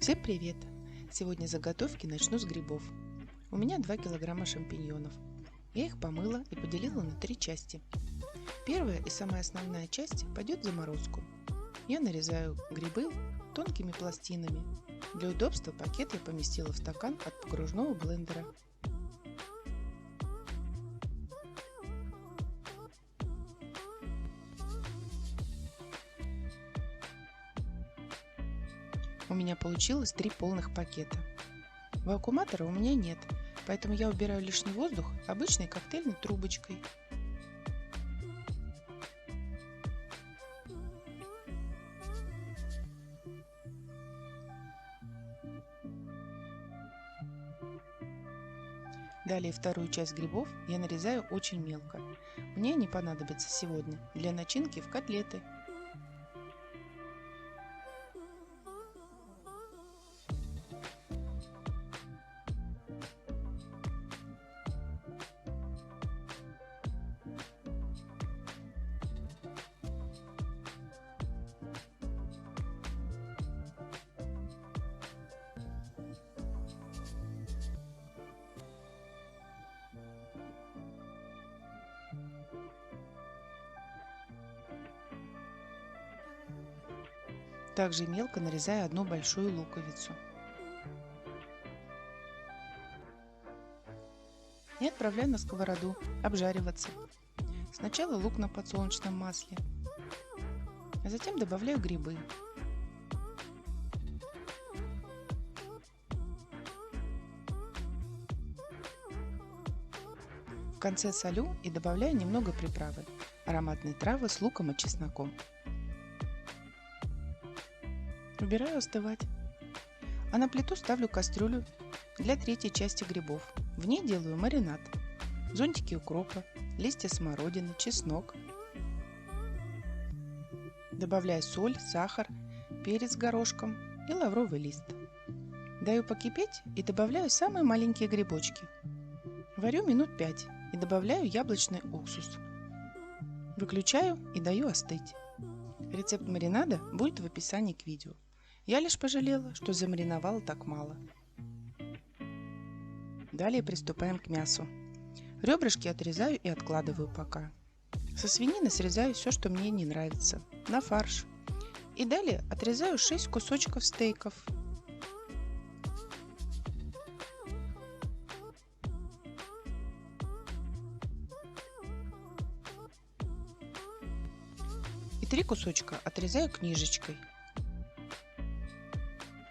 Всем привет! Сегодня заготовки начну с грибов. У меня 2 килограмма шампиньонов. Я их помыла и поделила на 3 части. Первая и самая основная часть пойдет в заморозку. Я нарезаю грибы тонкими пластинами. Для удобства пакет я поместила в стакан от погружного блендера. У меня получилось 3 полных пакета. Вакууматора у меня нет, поэтому я убираю лишний воздух обычной коктейльной трубочкой. Далее вторую часть грибов я нарезаю очень мелко. Мне они понадобятся сегодня для начинки в котлеты. Также мелко нарезаю одну большую луковицу. И отправляю на сковороду обжариваться. Сначала лук на подсолнечном масле, а затем добавляю грибы. В конце солю и добавляю немного приправы, ароматные травы с луком и чесноком. Убираю остывать. А на плиту ставлю кастрюлю для третьей части грибов. В ней делаю маринад. Зонтики укропа, листья смородины, чеснок. Добавляю соль, сахар, перец горошком и лавровый лист. Даю покипеть и добавляю самые маленькие грибочки. Варю минут 5 и добавляю яблочный уксус. Выключаю и даю остыть. Рецепт маринада будет в описании к видео. Я лишь пожалела, что замариновала так мало. Далее приступаем к мясу. Ребрышки отрезаю и откладываю пока. Со свинины срезаю все, что мне не нравится, на фарш. И далее отрезаю 6 кусочков стейков. И 3 кусочка отрезаю книжечкой.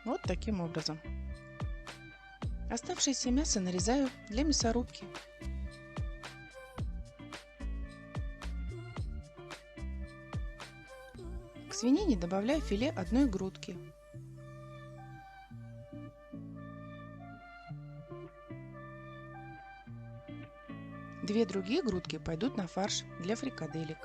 Вот таким образом. Оставшееся мясо нарезаю для мясорубки. К свинине добавляю филе одной грудки. Две другие грудки пойдут на фарш для фрикаделек.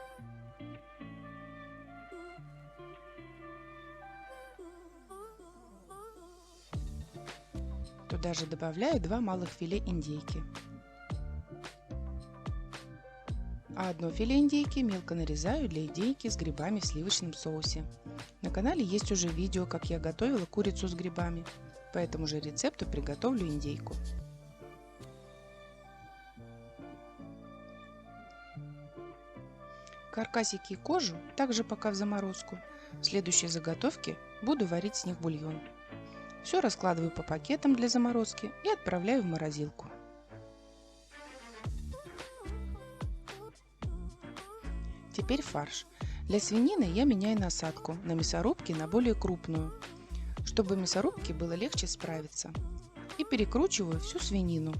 Туда же добавляю 2 малых филе индейки. А одно филе индейки мелко нарезаю для индейки с грибами в сливочном соусе. На канале есть уже видео, как я готовила курицу с грибами. По этому же рецепту приготовлю индейку. Каркасики и кожу также пока в заморозку. В следующей заготовке буду варить с них бульон. Все раскладываю по пакетам для заморозки и отправляю в морозилку. Теперь фарш. Для свинины я меняю насадку на мясорубке на более крупную, чтобы мясорубке было легче справиться. И перекручиваю всю свинину.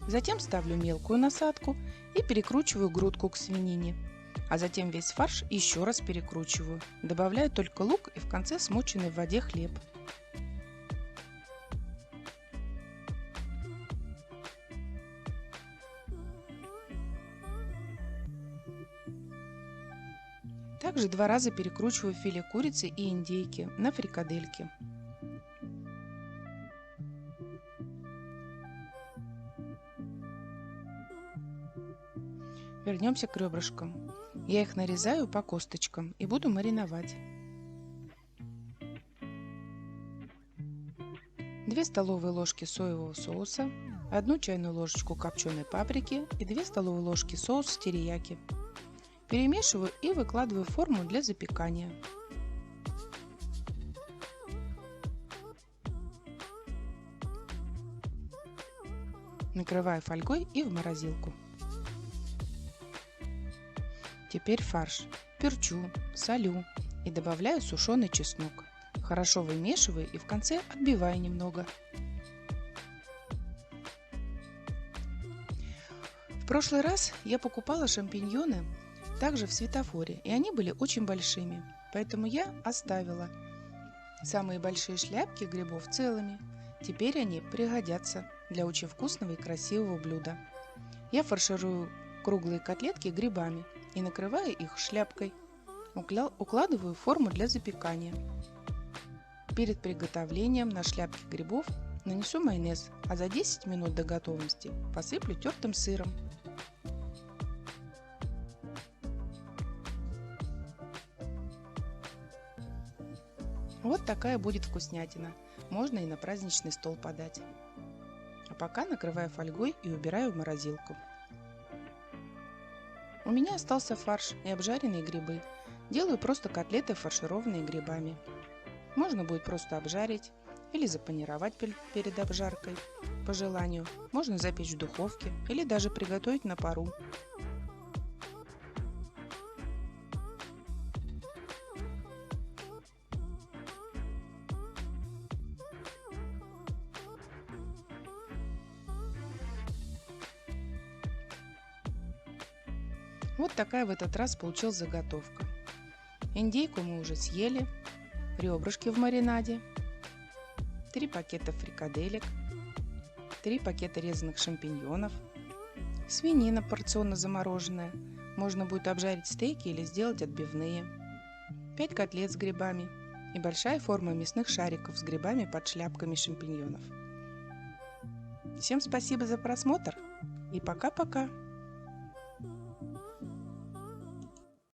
Затем ставлю мелкую насадку и перекручиваю грудку к свинине. А затем весь фарш еще раз перекручиваю. Добавляю только лук и в конце смоченный в воде хлеб. Также 2 раза перекручиваю филе курицы и индейки на фрикадельки. Вернемся к ребрышкам. Я их нарезаю по косточкам и буду мариновать. 2 столовые ложки соевого соуса, 1 чайную ложечку копченой паприки и 2 столовые ложки соуса терияки. Перемешиваю и выкладываю в форму для запекания. Накрываю фольгой и в морозилку. Теперь фарш. Перчу, солю и добавляю сушеный чеснок. Хорошо вымешиваю и в конце отбиваю немного. В прошлый раз я покупала шампиньоны также в светофоре, и они были очень большими, поэтому я оставила самые большие шляпки грибов целыми. Теперь они пригодятся для очень вкусного и красивого блюда. Я фарширую круглые котлетки грибами и накрываю их шляпкой. Укладываю в форму для запекания. Перед приготовлением на шляпке грибов нанесу майонез, а за 10 минут до готовности посыплю тертым сыром. Вот такая будет вкуснятина. Можно и на праздничный стол подать. А пока накрываю фольгой и убираю в морозилку. У меня остался фарш и обжаренные грибы. Делаю просто котлеты, фаршированные грибами. Можно будет просто обжарить или запанировать перед обжаркой по желанию. Можно запечь в духовке или даже приготовить на пару. Вот такая в этот раз получилась заготовка. Индейку мы уже съели, ребрышки в маринаде, 3 пакета фрикаделек, 3 пакета резаных шампиньонов, свинина порционно замороженная, можно будет обжарить стейки или сделать отбивные, 5 котлет с грибами и большая форма мясных шариков с грибами под шляпками шампиньонов. Всем спасибо за просмотр и пока-пока!